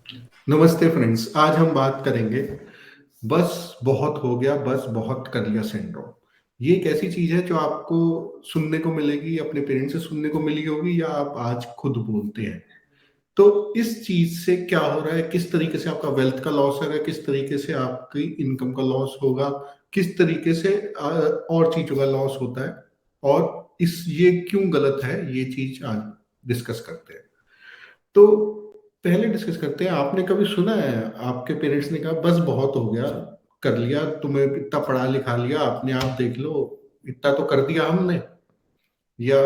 नमस्ते फ्रेंड्स, आज हम बात करेंगे बस बहुत हो गया, बस बहुत कर लिया सिंड्रोम। ये एक ऐसी चीज है जो आपको सुनने को मिलेगी, अपने पेरेंट्स से सुनने को मिली होगी या आप आज खुद बोलते हैं। तो इस चीज से क्या हो रहा है, किस तरीके से आपका वेल्थ का लॉस होगा, किस तरीके से आपकी इनकम का लॉस होगा, किस तरीके से और चीजों का लॉस होता है, और इस ये क्यों गलत है, ये चीज आज डिस्कस करते हैं। तो पहले डिस्कस करते हैं, आपने कभी सुना है आपके पेरेंट्स ने कहा बस बहुत हो गया, कर लिया, तुम्हें इतना पढ़ा लिखा लिया, अपने आप देख लो, इतना तो कर दिया हमने, या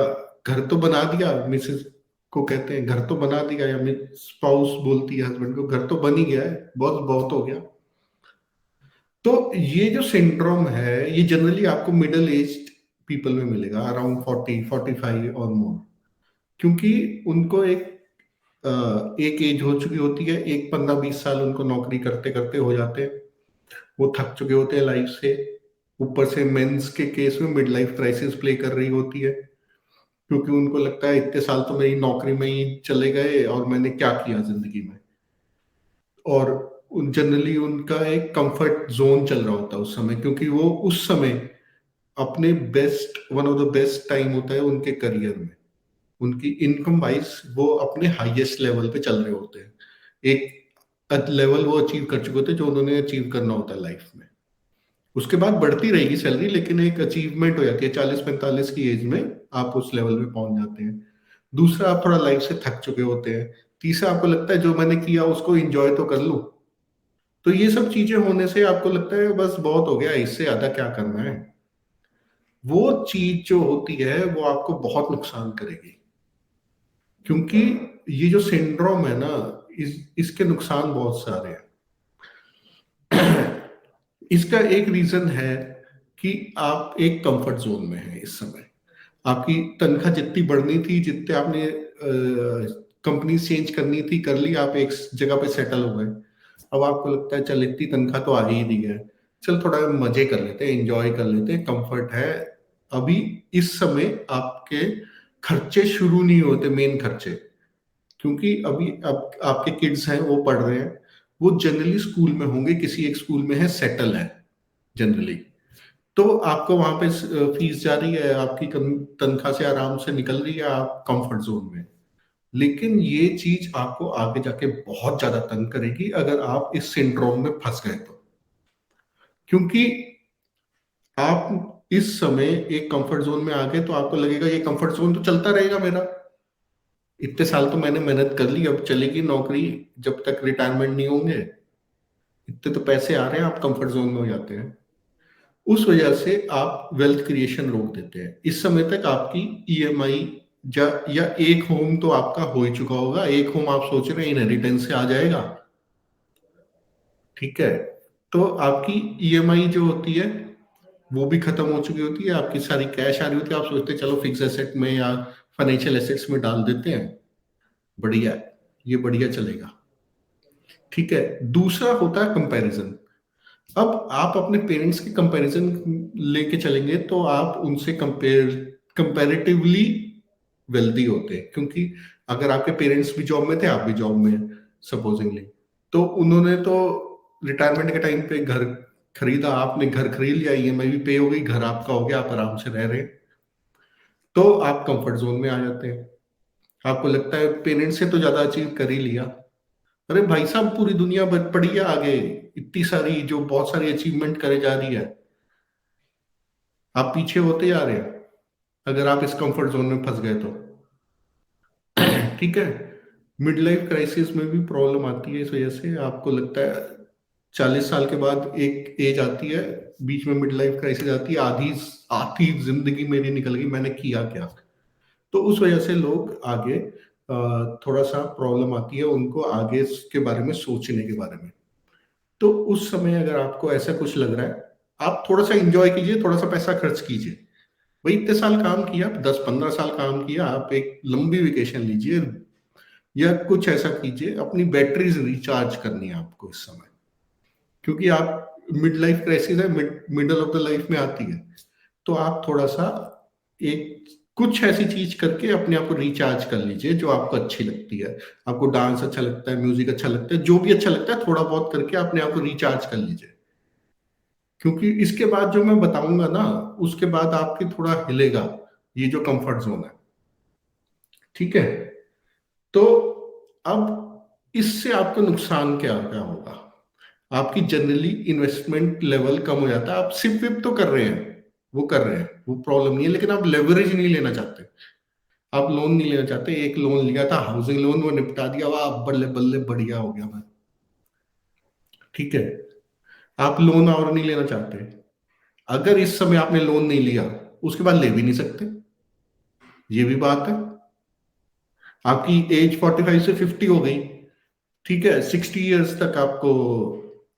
घर तो बना दिया, मिसेस को कहते हैं घर तो बना दिया, या स्पाउस बोलती है हस्बैंड को घर तो बन ही गया है, बहुत बहुत हो गया। तो ये जो सिंड्रोम है ये जनरली आपको मिडिल एज्ड पीपल में मिलेगा, अराउंड 40 45 और मोर, क्योंकि उनको एक एज हो चुकी होती है, एक 15 20 साल उनको नौकरी करते करते हो जाते हैं, वो थक चुके होते हैं लाइफ से। ऊपर से मेंस के केस में मिड लाइफ क्राइसिस प्ले कर रही होती है, क्योंकि उनको लगता है इतने साल तो मेरी नौकरी में ही चले गए और मैंने क्या किया जिंदगी में। और जनरली उनका एक कंफर्ट जोन चल रहा होता है उस समय, क्योंकि वो उस समय अपने best, one of the best time होता है उनके करियर में, उनकी इनकम वाइज वो अपने हाईएस्ट लेवल पे चल रहे होते हैं। एक लेवल वो अचीव कर चुके होते हैं जो उन्होंने अचीव करना होता है लाइफ में। उसके बाद बढ़ती रहेगी सैलरी, लेकिन एक अचीवमेंट हो जाती है 40 45 की एज में, आप उस लेवल पे पहुंच जाते हैं। दूसरा, आप थोड़ा लाइफ से थक चुके होते हैं। तीसरा, आपको लगता है जो मैंने किया उसको एंजॉय तो कर लूं। तो ये सब चीजें होने से आपको लगता है बस बहुत हो गया, इससे ज्यादा क्या करना है। वो चीज जो होती है वो आपको बहुत नुकसान करेगी, क्योंकि ये जो सिंड्रोम है ना, इसके नुकसान बहुत सारे हैं। इसका एक रीजन है कि आप एक कंफर्ट जोन में हैं इस समय। आपकी तनख्वाह जितनी बढ़नी थी, जितने आपने कंपनी चेंज करनी थी कर ली, आप एक जगह पे सेटल हो गए। अब आपको लगता है चल इतनी तनख्वाह तो आ ही दी है, चल थोड़ा मजे कर लेते हैं, एंजॉय कर लेते हैं, कंफर्ट है। अभी इस समय आपके खर्चे शुरू नहीं होते, मेन खर्चे, क्योंकि अभी अब आपके किड्स हैं वो पढ़ रहे हैं, वो जनरली स्कूल में होंगे, किसी एक स्कूल में है, सेटल है जनरली। तो आपको वहां पे फीस जा रही है, आपकी तनख्वाह से आराम से निकल रही है, आप कंफर्ट जोन में। लेकिन ये चीज आपको आगे जाके बहुत ज्यादा तंग करेगी अगर आप इस सिंड्रोम में फंस गए तो, क्योंकि आप इस समय एक कंफर्ट जोन में आ गए तो आपको लगेगा ये कंफर्ट जोन तो चलता रहेगा मेरा, इतने साल तो मैंने मेहनत कर ली, अब चलेगी नौकरी जब तक रिटायरमेंट नहीं होंगे, इतने तो पैसे आ रहे हैं, आप कंफर्ट जोन में हो जाते हैं। उस वजह से आप वेल्थ क्रिएशन रोक देते हैं। इस समय तक आपकी ईएमआई या एक होम तो आपका हो ही चुका होगा, एक होम आप सोच रहे हैं इनहेरिटेंस से आ जाएगा, ठीक है। तो आपकी ईएमआई जो होती है वो भी खत्म हो चुकी होती है, आपकी सारी कैश आ रही होती है, आप सोचते हैं चलो फिक्स एसेट में या फाइनेंशियल एसेट्स में डाल देते हैं, बढ़िया है, ये बढ़िया चलेगा, ठीक है। दूसरा होता है कंपैरिजन। अब आप अपने पेरेंट्स के कंपैरिजन लेके चलेंगे तो आप उनसे कंपैरेटिवली वेल्दी होते हैं, क्योंकि अगर आपके पेरेंट्स भी जॉब में थे, आप भी जॉब में सपोजिंगली, तो उन्होंने तो रिटायरमेंट के टाइम पे घर खरीदा, आपने घर खरीद लिया, ईएमआई भी पे हो गई, घर आपका हो गया, आप आराम से रह रहे हैं, तो आप कंफर्ट जोन में आ जाते हैं। आपको लगता है पेरेंट्स से तो ज्यादा अचीव कर ही लिया। अरे भाई साहब, पूरी दुनिया पड़ी है आगे, इतनी सारी जो बहुत सारी अचीवमेंट करे जा रही है, आप पीछे होते जा रहे हैं अगर आप इस कंफर्ट जोन में फंस गए तो, ठीक है। मिड लाइफ क्राइसिस में भी प्रॉब्लम आती है, इस वजह से आपको लगता है 40 साल के बाद एक एज आती है, बीच में मिड लाइफ क्राइसिस आती है, आधी आधी जिंदगी मेरी निकल गई, मैंने किया क्या। तो उस वजह से लोग आगे थोड़ा सा प्रॉब्लम आती है उनको आगे के बारे में सोचने के बारे में। तो उस समय अगर आपको ऐसा कुछ लग रहा है, आप थोड़ा सा इंजॉय कीजिए, थोड़ा सा पैसा खर्च कीजिए। भाई इतने साल काम किया, 10 15 साल काम किया, आप एक लंबी वेकेशन लीजिए, या कुछ ऐसा कीजिए, अपनी बैटरीज रिचार्ज करनी है आपको इस समय, क्योंकि आप मिड लाइफ क्राइसिस है, मिडल ऑफ द लाइफ में आती है। तो आप थोड़ा सा एक कुछ ऐसी चीज करके अपने आप को रिचार्ज कर लीजिए जो आपको अच्छी लगती है। आपको डांस अच्छा लगता है, म्यूजिक अच्छा लगता है, जो भी अच्छा लगता है थोड़ा बहुत करके अपने आप को रिचार्ज कर लीजिए। क्योंकि इसके बाद जो मैं बताऊंगा ना, उसके बाद आपकी थोड़ा हिलेगा ये जो कंफर्ट जोन है। ठीक है। तो अब इससे आपको नुकसान क्या क्या होगा? आपकी जनरली इन्वेस्टमेंट लेवल कम हो जाता है। आप सिप विप तो कर रहे हैं, वो कर रहे हैं, वो प्रॉब्लम नहीं है, लेकिन आप लेवरेज नहीं लेना चाहते। आप लोन नहीं लेना चाहते। एक लोन लिया था हाउसिंग लोन, वो निपटा दिया, वाह बल्ले बल्ले बढ़िया हो गया मैं। ठीक है। आप लोन और नहीं लेना चाहते। अगर इस समय आपने लोन नहीं लिया, उसके बाद ले भी नहीं सकते, ये भी बात है। आपकी एज 45 से 50 हो गई। ठीक है, 60 ईयर्स तक आपको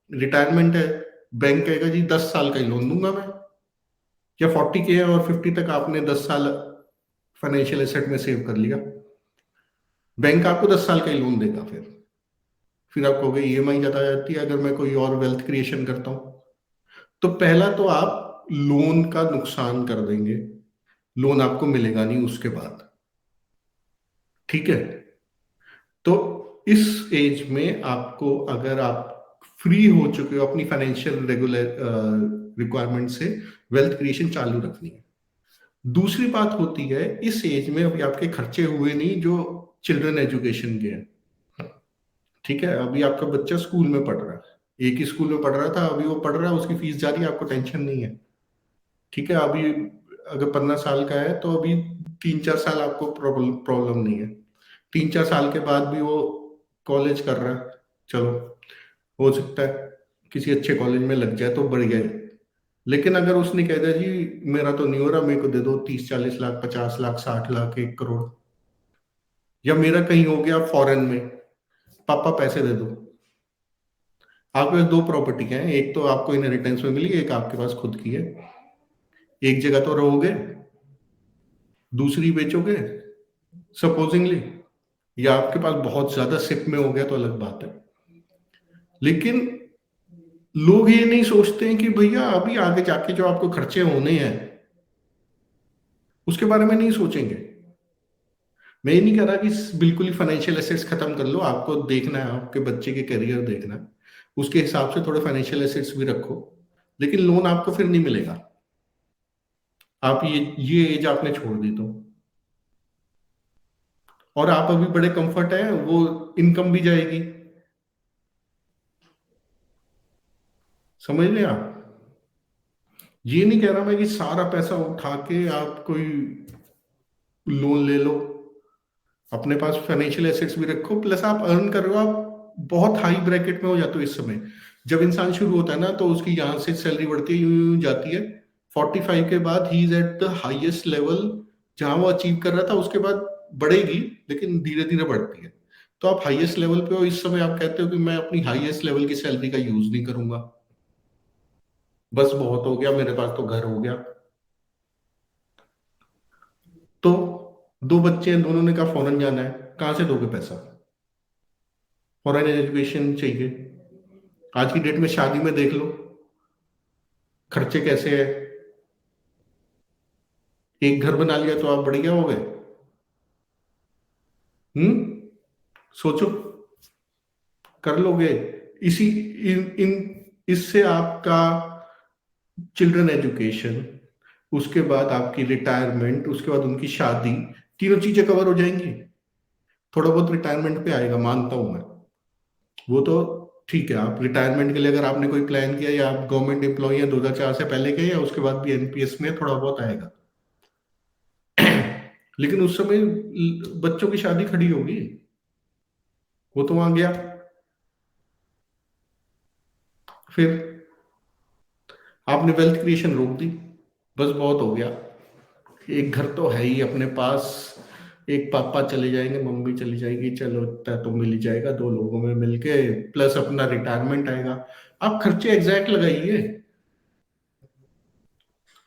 रिटायरमेंट है। बैंक कहेगा जी 10 साल का ही लोन दूंगा मैं। या 40 के है और 50 तक आपने 10 साल फाइनेंशियल एसेट में सेव कर लिया, बैंक आपको 10 साल का ही लोन देगा। फिर आप कहोगे ईएमआई ज्यादा आ जाती है अगर मैं कोई और वेल्थ क्रिएशन करता हूं। तो पहला तो आप लोन का नुकसान कर देंगे, लोन आपको मिलेगा नहीं उसके बाद। ठीक है। तो इस एज में आपको, अगर आप फ्री हो चुके हो अपनी फाइनेंशियल रेगुलर रिक्वायरमेंट से, वेल्थ क्रिएशन चालू रखनी है। दूसरी बात होती है, इस एज में अभी आपके खर्चे हुए नहीं जो चिल्ड्रन एजुकेशन के हैं। ठीक है, अभी आपका बच्चा स्कूल में पढ़ रहा है, एक ही स्कूल में पढ़ रहा था, अभी वो पढ़ रहा है, उसकी फीस जारी है, आपको टेंशन नहीं है। ठीक है। अभी अगर 15 साल का है तो अभी 3-4 साल आपको प्रॉब्लम प्रॉब्लम नहीं है। 3-4 साल के बाद भी वो कॉलेज कर रहा है, चलो हो सकता है किसी अच्छे कॉलेज में लग जाए तो बढ़िया है। लेकिन अगर उसने कह दिया जी मेरा तो नहीं हो रहा, मेरे को दे दो 30-40 लाख, 50 लाख, 60 लाख, 1 करोड़, या मेरा कहीं हो गया फॉरेन में, पापा पैसे दे दो। आपके पास दो प्रॉपर्टी हैं, एक तो आपको इनहेरिटेंस में मिली, एक आपके पास खुद की है। एक जगह तो रहोगे, दूसरी बेचोगे सपोजिंगली, या आपके पास बहुत ज्यादा सिप में हो गया तो अलग बात है। लेकिन लोग ये नहीं सोचते हैं कि भैया अभी आगे जाके जो आपको खर्चे होने हैं उसके बारे में नहीं सोचेंगे। मैं ये नहीं कह रहा कि बिल्कुल ही फाइनेंशियल एसेट्स खत्म कर लो, आपको देखना है, आपके बच्चे के करियर देखना है, उसके हिसाब से थोड़े फाइनेंशियल एसेट्स भी रखो। लेकिन लोन आपको फिर नहीं मिलेगा, आप ये एज आपने छोड़ दी तो। और आप अभी बड़े कंफर्ट है, वो इनकम भी जाएगी। समझ रहे आप? ये नहीं कह रहा मैं कि सारा पैसा उठा के आप कोई लोन ले लो। अपने पास फाइनेंशियल एसेट्स भी रखो, प्लस आप अर्न कर रहे हो, आप बहुत हाई ब्रैकेट में हो जाते हो इस समय। जब इंसान शुरू होता है ना तो उसकी यहाँ से सैलरी बढ़ती है, यूं यूं जाती है। 45 के बाद he is at the highest level जहां वो अचीव कर रहा था, उसके बाद बढ़ेगी, लेकिन धीरे धीरे बढ़ती है। तो आप हाईएस्ट लेवल पे हो इस समय, आप कहते हो कि मैं अपनी हाईएस्ट लेवल की सैलरी का यूज नहीं करूंगा, बस बहुत हो गया, मेरे पास तो घर हो गया। तो दो बच्चे हैं, दोनों ने कहा फॉरेन जाना है, कहाँ से दोगे पैसा? फॉरेन एजुकेशन चाहिए। आज की डेट में शादी में देख लो खर्चे कैसे है। एक घर बना लिया तो आप बढ़िया हो गए। सोचो, कर लोगे? इसी इन इससे आपका चिल्ड्रन एजुकेशन, उसके बाद आपकी रिटायरमेंट, उसके बाद उनकी शादी, तीनों चीजें कवर हो जाएंगी। थोड़ा बहुत रिटायरमेंट पे आएगा, मानता हूं मैं। वो तो ठीक है, आप रिटायरमेंट के लिए अगर आपने कोई प्लान किया, या आप गवर्नमेंट एम्प्लॉय हैं 2004 से पहले के, या उसके बाद भी एनपीएस में थोड़ा बहुत आएगा। लेकिन उस समय बच्चों की शादी खड़ी होगी, वो तो वहां गया। फिर आपने वेल्थ क्रिएशन रोक दी, बस बहुत हो गया। एक घर तो है ही अपने पास, एक पापा चले जाएंगे, मम्मी चली जाएगी, चलो इतना तो मिल ही जाएगा दो लोगों में मिलके, प्लस अपना रिटायरमेंट आएगा। आप खर्चे एग्जैक्ट लगाइए,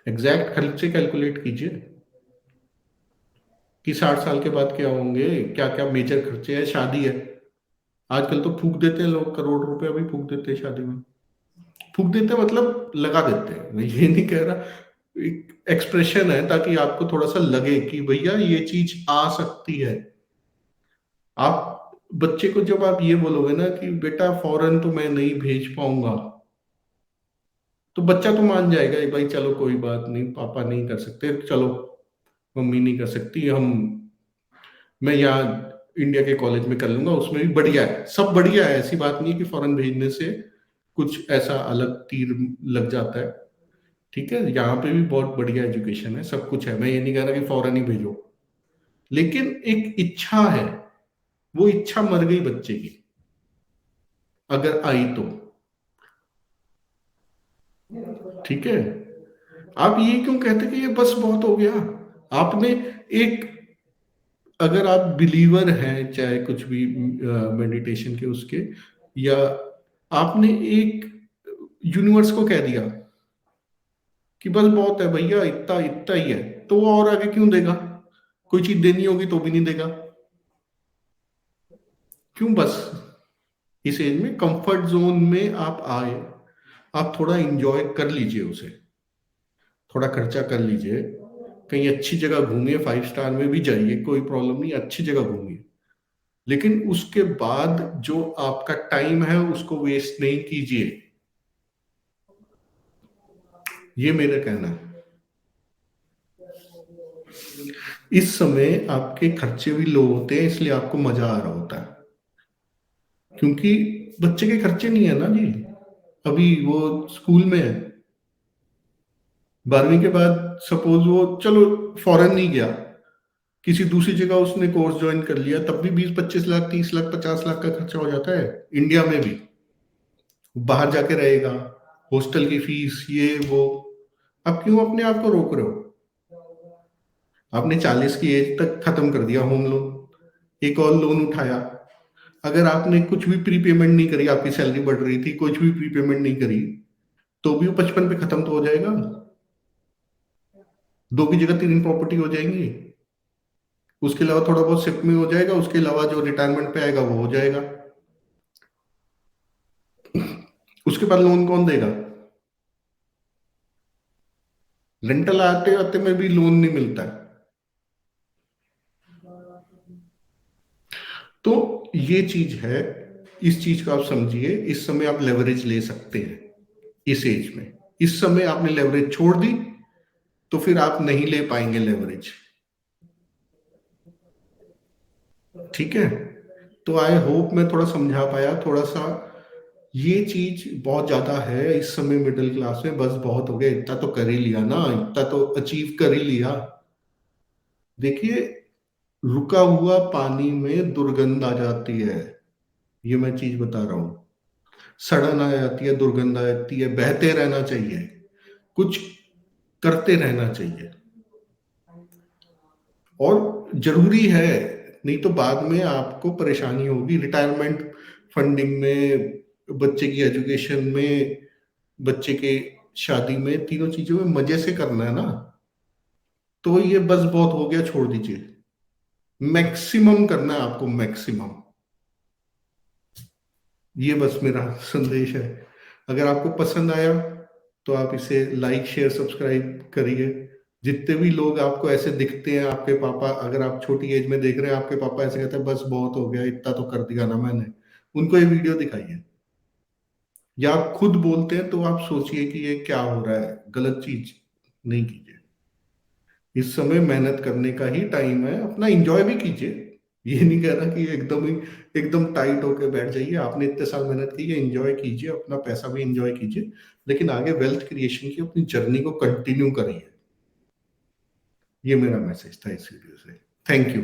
एग्जैक्ट खर्चे कैलकुलेट कीजिए कि 60 साल के बाद क्या होंगे, क्या क्या मेजर खर्चे हैं। शादी है, आजकल तो फूक देते हैं लोग, करोड़ रुपया भी फूक देते हैं शादी में। फूक देते हैं मतलब लगा देते हैं, मैं ये नहीं कह रहा, एक एक्सप्रेशन है, ताकि आपको थोड़ा सा लगे कि भैया ये चीज आ सकती है। आप बच्चे को जब आप ये बोलोगे ना कि बेटा फॉरेन तो मैं नहीं भेज पाऊंगा, तो बच्चा तो मान जाएगा "ये भाई चलो कोई बात नहीं, पापा नहीं कर सकते, चलो मम्मी नहीं कर सकती, हम मैं यहाँ इंडिया के कॉलेज में कर लूंगा, उसमें भी बढ़िया है, सब बढ़िया है, ऐसी बात नहीं है कि फॉरेन भेजने से कुछ ऐसा अलग तीर लग जाता है। ठीक है, यहाँ पे भी बहुत बढ़िया एजुकेशन है, सब कुछ है, मैं ये नहीं कह रहा कि फॉरेन ही भेजो, लेकिन एक इच्छा है, वो इच्छा मर गई बच्चे की अगर आई तो। ठीक है, आप ये क्यों कहते कि ये बस बहुत हो गया? आपने एक, अगर आप बिलीवर हैं चाहे कुछ भी मेडिटेशन के उसके, या आपने एक यूनिवर्स को कह दिया कि बस बहुत है भैया, इतना इतना ही है, तो वो और आगे क्यों देगा? कोई चीज देनी होगी तो भी नहीं देगा। क्यों? बस इस एज में कंफर्ट जोन में आप आए, आप थोड़ा इंजॉय कर लीजिए उसे, थोड़ा खर्चा कर लीजिए, कहीं अच्छी जगह घूमिए, 5 स्टार में भी जाइए, कोई प्रॉब्लम नहीं, अच्छी जगह घूमिए, लेकिन उसके बाद जो आपका टाइम है उसको वेस्ट नहीं कीजिए। ये मेरा कहना है। इस समय आपके खर्चे भी लो होते हैं, इसलिए आपको मजा आ रहा होता है, क्योंकि बच्चे के खर्चे नहीं है ना जी, अभी वो स्कूल में है। 12वीं के बाद सपोज वो चलो फॉरेन नहीं गया, किसी दूसरी जगह उसने कोर्स ज्वाइन कर लिया, तब भी 20-25 लाख, 30 लाख, 50 लाख का खर्चा हो जाता है इंडिया में भी। बाहर जाके रहेगा, हॉस्टल की फीस, ये वो। अब क्यों अपने आप को रोक रहे हो? आपने 40 की एज तक खत्म कर दिया होम लोन, एक और लोन उठाया, अगर आपने कुछ भी प्रीपेमेंट नहीं करी, आपकी सैलरी बढ़ रही थी, कुछ भी प्रीपेमेंट नहीं करी, तो भी वो 55 पे खत्म तो हो जाएगा। 2 की जगह 3 प्रॉपर्टी हो जाएंगी, उसके अलावा थोड़ा बहुत शिफ्ट में हो जाएगा, उसके अलावा जो रिटायरमेंट पे आएगा वो हो जाएगा। उसके बाद लोन कौन देगा? रेंटल आते आते में भी लोन नहीं मिलता है। तो ये चीज है, इस चीज को आप समझिए, इस समय आप लेवरेज ले सकते हैं, इस एज में। इस समय आपने लेवरेज छोड़ दी तो फिर आप नहीं ले पाएंगे लेवरेज। ठीक है, तो आई होप मैं थोड़ा समझा पाया, थोड़ा सा। ये चीज बहुत ज्यादा है इस समय मिडिल क्लास में, बस बहुत हो गया, इतना तो कर ही लिया ना, इतना तो अचीव कर ही लिया। देखिए, रुका हुआ पानी में दुर्गंध आ जाती है, ये मैं चीज बता रहा हूं। सड़न आ जाती है, दुर्गंध आ जाती है, बहते रहना चाहिए, कुछ करते रहना चाहिए। और जरूरी है, नहीं तो बाद में आपको परेशानी होगी रिटायरमेंट फंडिंग में, बच्चे की एजुकेशन में, बच्चे के शादी में, तीनों चीजों में मजे से करना है ना। तो ये बस बहुत हो गया, छोड़ दीजिए, मैक्सिमम करना है आपको, मैक्सिमम। ये बस मेरा संदेश है। अगर आपको पसंद आया तो आप इसे लाइक शेयर सब्सक्राइब करिए। जितने भी लोग आपको ऐसे दिखते हैं, आपके पापा, अगर आप छोटी एज में देख रहे हैं आपके पापा ऐसे कहते हैं बस बहुत हो गया, इतना तो कर दिया ना मैंने, उनको ये वीडियो दिखाइए। या आप खुद बोलते हैं तो आप सोचिए कि ये क्या हो रहा है, गलत चीज नहीं कीजिए। इस समय मेहनत करने का ही टाइम है, अपना एंजॉय भी कीजिए। ये नहीं कह रहा कि एकदम टाइट होके बैठ जाइए, आपने इतने साल मेहनत की है, एंजॉय कीजिए, अपना पैसा भी एंजॉय कीजिए, लेकिन आगे वेल्थ क्रिएशन की अपनी जर्नी को कंटिन्यू करिए। ये मेरा मैसेज था इस वीडियो से। Thank you.